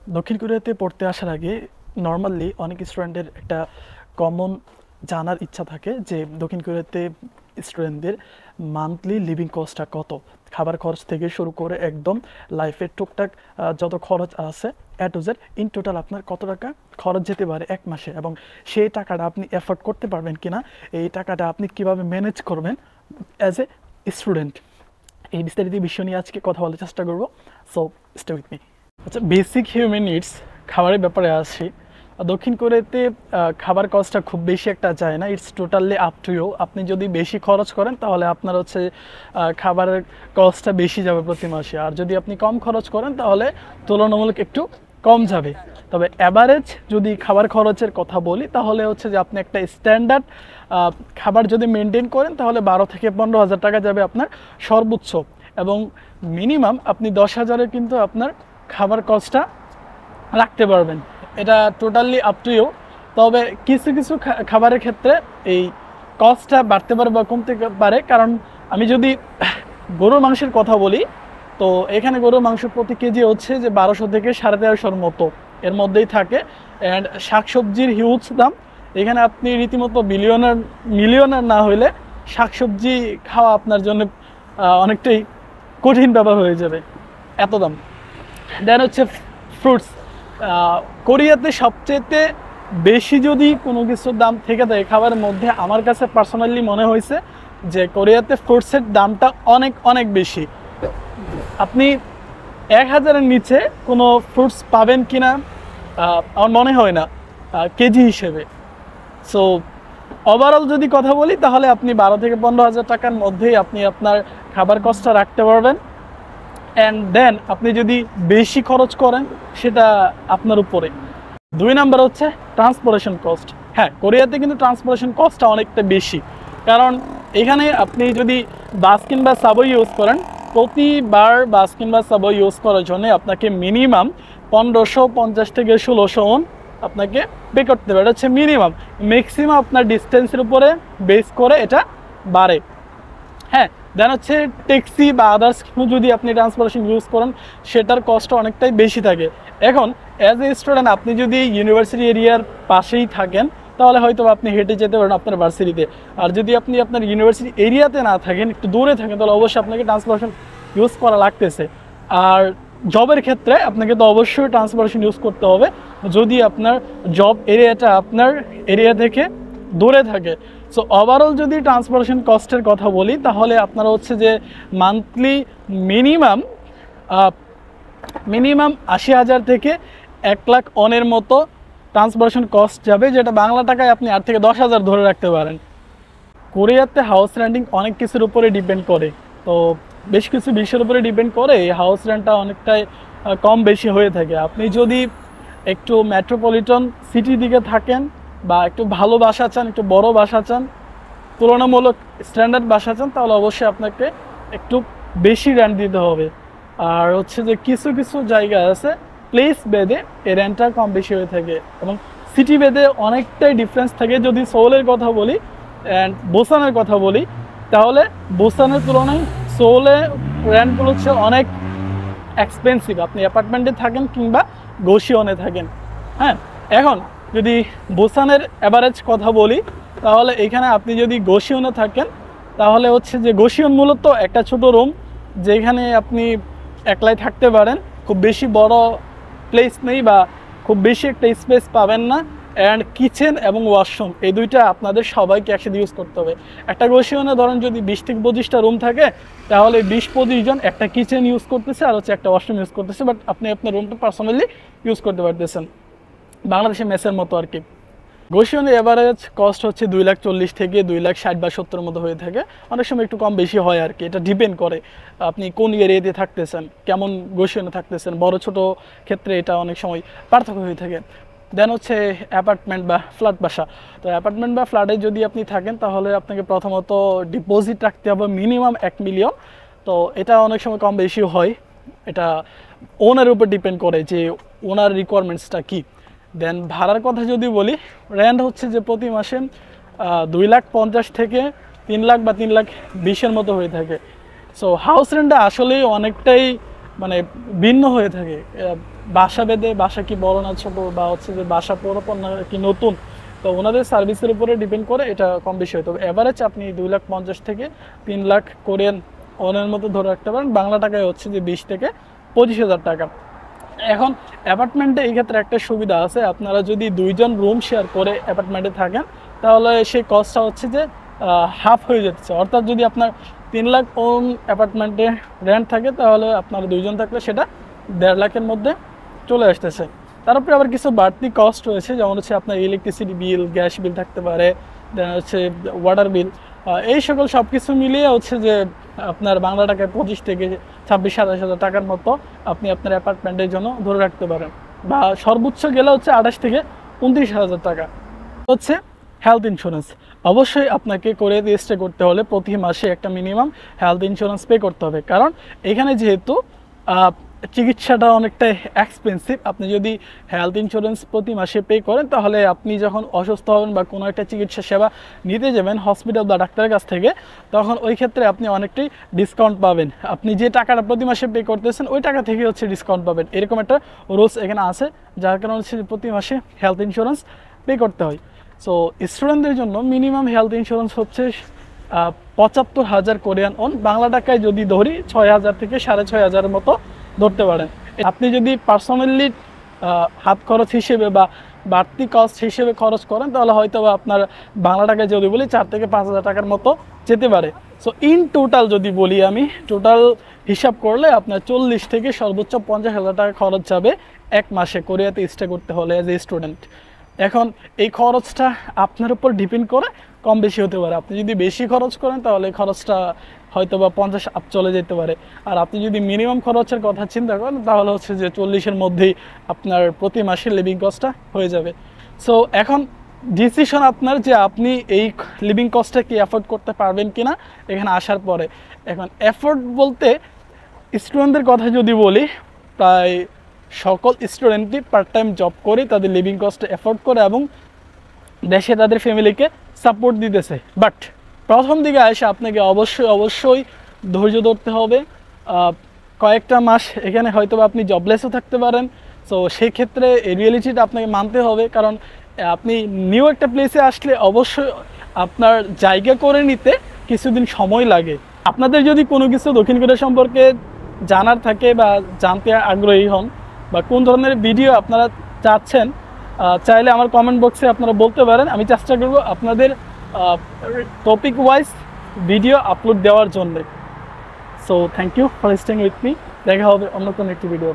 দক্ষিণ কোরিয়াতে পড়তে আসার আগে নর্মালি অনেক স্টুডেন্টের একটা কমন জানার ইচ্ছা থাকে যে দক্ষিণ কোরিয়াতে স্টুডেন্টদের মান্থলি লিভিং কস্টটা কত, খাবার খরচ থেকে শুরু করে একদম লাইফের টুকটাক যত খরচ আছে এ টু জেড ইন টোটাল আপনার কত টাকা খরচ যেতে পারে এক মাসে, এবং সেই টাকাটা আপনি এফোর্ড করতে পারবেন কিনা, এই টাকাটা আপনি কিভাবে ম্যানেজ করবেন অ্যাজ এ স্টুডেন্ট, এই বিস্তারিত বিষয় নিয়ে আজকে কথা বলার চেষ্টা করবো। So stay with me. আচ্ছা, বেসিক হিউম্যান নিডস খাবারের ব্যাপারে আসি। দক্ষিণ কোরিয়াতে খাবার কস্টটা খুব বেশি একটা যায় না, it's totally up to you. আপনি যদি বেশি খরচ করেন তাহলে আপনার হচ্ছে খাবারের কস্টটা বেশি যাবে প্রতি মাসে, আর যদি আপনি কম খরচ করেন তাহলে তুলনামূলক একটু কম যাবে। তবে অ্যাভারেজ যদি খাবার খরচের কথা বলি তাহলে হচ্ছে যে আপনি একটা স্ট্যান্ডার্ড খাবার যদি মেনটেন করেন তাহলে 12 থেকে 15 হাজার টাকা যাবে আপনার সর্বোচ্চ, এবং মিনিমাম আপনি 10 হাজারে কিন্তু আপনার খাবার কস্টটা রাখতে পারবেন। এটা টোটালি আপ টু ইউ। তবে কিছু কিছু খাবারের ক্ষেত্রে এই কস্টটা বাড়তে পারে বা কমতে পারে, কারণ আমি যদি গরুর মাংসের কথা বলি তো এখানে গরুর মাংস প্রতি কেজি হচ্ছে যে 1200 থেকে 1350-র মতো এর মধ্যেই থাকে। অ্যান্ড শাকসবজির হিউজ দাম। এখানে আপনি রীতিমতো মিলিয়নার না হইলে শাকসবজি খাওয়া আপনার জন্য অনেকটাই কঠিন ব্যাপার হয়ে যাবে, এত দাম। দেন হচ্ছে ফ্রুটস। কোরিয়াতে সবচেয়ে বেশি যদি কোনো কিছুর দাম থেকে থাকে খাবারের মধ্যে, আমার কাছে পার্সোনালি মনে হয়েছে যে কোরিয়াতে ফ্রুটসের দামটা অনেক অনেক বেশি। আপনি 1000-এর নিচে কোনো ফ্রুটস পাবেন কিনা আমার মনে হয় না কেজি হিসেবে। সো ওভারঅল যদি কথা বলি তাহলে আপনি 12 থেকে 15 হাজার টাকার মধ্যেই আপনি আপনার খাবার কস্টটা রাখতে পারবেন। অ্যান্ড দেন আপনি যদি বেশি খরচ করেন সেটা আপনার উপরে। 2 নাম্বার হচ্ছে ট্রান্সপোর্টেশন কস্ট। হ্যাঁ, কোরিয়াতে কিন্তু ট্রান্সপোর্টেশন কস্টটা অনেকটা বেশি, কারণ এখানে আপনি যদি বাস কিংবা সাবওয়ে ইউজ করেন, প্রতিবার বাস কিংবা সাবওয়ে ইউজ করার জন্য আপনাকে মিনিমাম 1550 থেকে 1600 ওন আপনাকে পে করতে হবে। এটা হচ্ছে মিনিমাম। ম্যাক্সিমাম আপনার ডিস্টেন্সের উপরে বেস করে এটা বাড়ে। হ্যাঁ, দেন হচ্ছে ট্যাক্সি বা আদার্স যদি আপনি ট্রান্সপোর্টেশন ইউজ করেন সেটার কষ্ট অনেকটাই বেশি থাকে। এখন অ্যাজ এ স্টুডেন্ট আপনি যদি ইউনিভার্সিটি এরিয়ার পাশেই থাকেন তাহলে হয়তো আপনি হেঁটে যেতে পারেন আপনার ভার্সিটিতে, আর যদি আপনি আপনার ইউনিভার্সিটি এরিয়াতে না থাকেন, একটু দূরে থাকেন, তাহলে অবশ্যই আপনাকে ট্রান্সপোর্টেশন ইউজ করা লাগতেছে। আর জবের ক্ষেত্রে আপনাকে তো অবশ্যই ট্রান্সপোর্টেশন ইউজ করতে হবে যদি আপনার জব এরিয়াটা আপনার এরিয়া থেকে দূরে থাকে। সো ওভারঅল যদি ট্রান্সপোর্টেশন কস্টের কথা বলি তাহলে আপনারা হচ্ছে যে মান্থলি মিনিমাম 80,000 থেকে 1,00,000 অনের মতো ট্রান্সপোর্টেশন কস্ট যাবে, যেটা বাংলা টাকায় আপনি 8 থেকে 10,000 ধরে রাখতে পারেন। কোরিয়াতে হাউস রেন্টিং অনেক কিছুর উপরে ডিপেন্ড করে, তো বেশ কিছু বিষয়ের উপরে ডিপেন্ড করে এই হাউস রেন্টটা অনেকটাই কম বেশি হয়ে থাকে। আপনি যদি একটু মেট্রোপলিটন সিটির দিকে থাকেন বা একটু ভালো বাসা চান, একটু বড় বাসা চান, তুলনামূলক স্ট্যান্ডার্ড বাসা চান, তাহলে অবশ্যই আপনাকে একটু বেশি রেন্ট দিতে হবে। আর হচ্ছে যে কিছু কিছু জায়গা আছে প্লেস বেদে এই রেন্টটা কম বেশি হয়ে থাকে, এবং সিটি বেদে অনেকটাই ডিফারেন্স থাকে। যদি সোলের কথা বলি অ্যান্ড বুসানের কথা বলি তাহলে বুসানের তুলনায় সোলে রেন্টগুলো হচ্ছে অনেক এক্সপেন্সিভ। আপনি অ্যাপার্টমেন্টে থাকেন কিংবা গোশিয়নে থাকেন। হ্যাঁ, এখন যদি বুসানের অ্যাভারেজ কথা বলি তাহলে এখানে আপনি যদি গোশিয়নে থাকেন তাহলে হচ্ছে যে গোশিয়ন মূলত একটা ছোট রুম যেখানে আপনি একলাই থাকতে পারেন, খুব বেশি বড় প্লেস নেই বা খুব বেশি একটা স্পেস পাবেন না। অ্যান্ড কিচেন এবং ওয়াশরুম এই দুইটা আপনাদের সবাইকে একসাথে ইউজ করতে হবে। একটা গোশিয়নে ধরেন যদি 20 থেকে 25টা রুম থাকে তাহলে 20-25 জন একটা কিচেন ইউজ করতেছে আর হচ্ছে একটা ওয়াশরুম ইউজ করতেছে, বাট আপনি আপনার রুমটা পার্সোনালি ইউজ করতে পারতেছেন, বাংলাদেশে মেসের মতো আর কি। গোশিয়নের এভারেজ কস্ট হচ্ছে 2,40,000 থেকে 2,60,000 বা 70 মতো হয়ে থাকে, অনেক সময় একটু কম বেশি হয় আর কি। এটা ডিপেন্ড করে আপনি কোন এরিয়াতে থাকতেছেন, কেমন গোশিয়নে থাকতেছেন। বড় ছোট ক্ষেত্রে এটা অনেক সময় পার্থক্য হয়ে থাকে। দেন হচ্ছে অ্যাপার্টমেন্ট বা ফ্ল্যাট বাসা। তো অ্যাপার্টমেন্ট বা ফ্ল্যাটে যদি আপনি থাকেন তাহলে আপনাকে প্রথমত ডিপোজিট রাখতে হবে মিনিমাম 1 মিলিয়ন। তো এটা অনেক সময় কম বেশি হয়, এটা ওনার উপর ডিপেন্ড করে যে ওনার রিকোয়ারমেন্টসটা কী। দেন ভাড়ার কথা যদি বলি, রেন্ট হচ্ছে যে প্রতি মাসে 2,50,000 থেকে 3,00,000 বা 3,20,000-এর মতো হয়ে থাকে। সো হাউস রেন্টটা আসলেই অনেকটাই মানে ভিন্ন হয়ে থাকে। বাসা বেঁধে বাসা কি বড় না ছোট, বা হচ্ছে যে বাসা পুরাতন না কি নতুন, তো ওনাদের সার্ভিসের উপরে ডিপেন্ড করে এটা কম বেশি হয়। তবে এভারেজ আপনি 2,50,000 থেকে 3 লাখ কোরিয়ান ওনের মতো ধরে রাখতে পারেন। বাংলা টাকায় হচ্ছে যে 20 থেকে 25,000 টাকা। এখন অ্যাপার্টমেন্টে এই ক্ষেত্রে একটা সুবিধা আছে, আপনারা যদি 2 জন রুম শেয়ার করে অ্যাপার্টমেন্টে থাকেন তাহলে সেই কস্টটা হচ্ছে যে হাফ হয়ে যেতেছে। অর্থাৎ যদি আপনার 3 লাখ ওন অ্যাপার্টমেন্টে রেন্ট থাকে তাহলে আপনারা 2 জন থাকলে সেটা 1.5 লাখের মধ্যে চলে আসতেছে। তার উপরে আবার কিছু বাড়তি কস্ট রয়েছে, যেমন হচ্ছে আপনার ইলেকট্রিসিটি বিল, গ্যাস বিল থাকতে পারে, দেন হচ্ছে ওয়াটার বিল, এই সকল সব কিছু মিলিয়ে হচ্ছে যে আপনার বাংলা টাকায় 25 থেকে 26-27 হাজার টাকার মতো আপনি আপনার অ্যাপার্টমেন্টের জন্য ধরে রাখতে পারেন, বা সর্বোচ্চ গেলে হচ্ছে 28 থেকে 29 হাজার টাকা। হচ্ছে হেলথ ইন্স্যুরেন্স, অবশ্যই আপনাকে করে রেজিস্টার করতে হলে প্রতি মাসে একটা মিনিমাম হেলথ ইন্স্যুরেন্স পে করতে হবে। কারণ এখানে যেহেতু চিকিৎসাটা অনেকটাই এক্সপেন্সিভ, আপনি যদি হেলথ ইন্স্যুরেন্স প্রতি মাসে পে করেন তাহলে আপনি যখন অসুস্থ হবেন বা কোনো একটা চিকিৎসা সেবা নিতে যাবেন হসপিটাল বা ডাক্তারের কাছ থেকে, তখন ওই ক্ষেত্রে আপনি অনেকটাই ডিসকাউন্ট পাবেন। আপনি যে টাকাটা প্রতি মাসে পে করতেছেন ওই টাকা থেকে হচ্ছে ডিসকাউন্ট পাবেন, এরকম একটা রুলস এখানে আছে, যার কারণে হচ্ছে প্রতি মাসে হেলথ ইন্স্যুরেন্স পে করতে হয়। সো স্টুডেন্টদের জন্য মিনিমাম হেলথ ইন্স্যুরেন্স হচ্ছে 75,000 কোরিয়ান ওন, বাংলা টাকায় যদি ধরি 6,000 থেকে 6,500 মতো ধরতে পারেন। আপনি যদি পার্সোনালি হাত খরচ হিসেবে বা বাড়তি কস্ট হিসেবে খরচ করেন তাহলে হয়তো আপনার বাংলা টাকায় যদি বলি 4 থেকে 5,000 টাকার মতো যেতে পারে। সো ইন টোটাল যদি বলি আমি, টোটাল হিসাব করলে আপনার 40 থেকে সর্বোচ্চ 50,000 টাকা খরচ যাবে এক মাসে কোরিয়াতে স্টে করতে হলে অ্যাজ এ স্টুডেন্ট। এখন এই খরচটা আপনার উপর ডিপেন্ড করে কম বেশি হতে পারে। আপনি যদি বেশি খরচ করেন তাহলে খরচটা হয়তো বা 50 আপ চলে যেতে পারে, আর আপনি যদি মিনিমাম খরচের কথা চিন্তা করেন তাহলে হচ্ছে যে 40-এর মধ্যেই আপনার প্রতি মাসে লিভিং কস্টটা হয়ে যাবে। সো এখন ডিসিশন আপনার যে আপনি এই লিভিং কস্টটা কি অ্যাফোর্ড করতে পারবেন কিনা এখানে আসার পরে। এখন অ্যাফোর্ড বলতে স্টুডেন্টদের কথা যদি বলি, প্রায় সকল স্টুডেন্টই পার্ট টাইম জব করে তাদের লিভিং কস্ট অ্যাফোর্ড করে এবং দেশে তাদের ফ্যামিলিকে সাপোর্ট দিতেছে। বাট প্রথম দিকে এসে আপনাকে অবশ্যই ধৈর্য ধরতে হবে। কয়েকটা মাস এখানে হয়তো আপনি জবলেসও থাকতে পারেন। সো সেই ক্ষেত্রে এই রিয়েলিটিটা আপনাকে মানতে হবে, কারণ আপনি নিউ একটা প্লেসে আসলে অবশ্যই আপনার জায়গা করে নিতে কিছুদিন সময় লাগে। আপনাদের যদি কোনো কিছু দক্ষিণ কোরিয়া সম্পর্কে জানার থাকে বা জানতে আগ্রহী হন বা কোন ধরনের ভিডিও আপনারা চাচ্ছেন, চাইলে আমার কমেন্ট বক্সে আপনারা বলতে পারেন। আমি চেষ্টা করব আপনাদের টপিক ওয়াইজ ভিডিও আপলোড দেওয়ার জন্য। So thank you for staying with me. দেখা হবে অন্য কোনো একটি ভিডিও।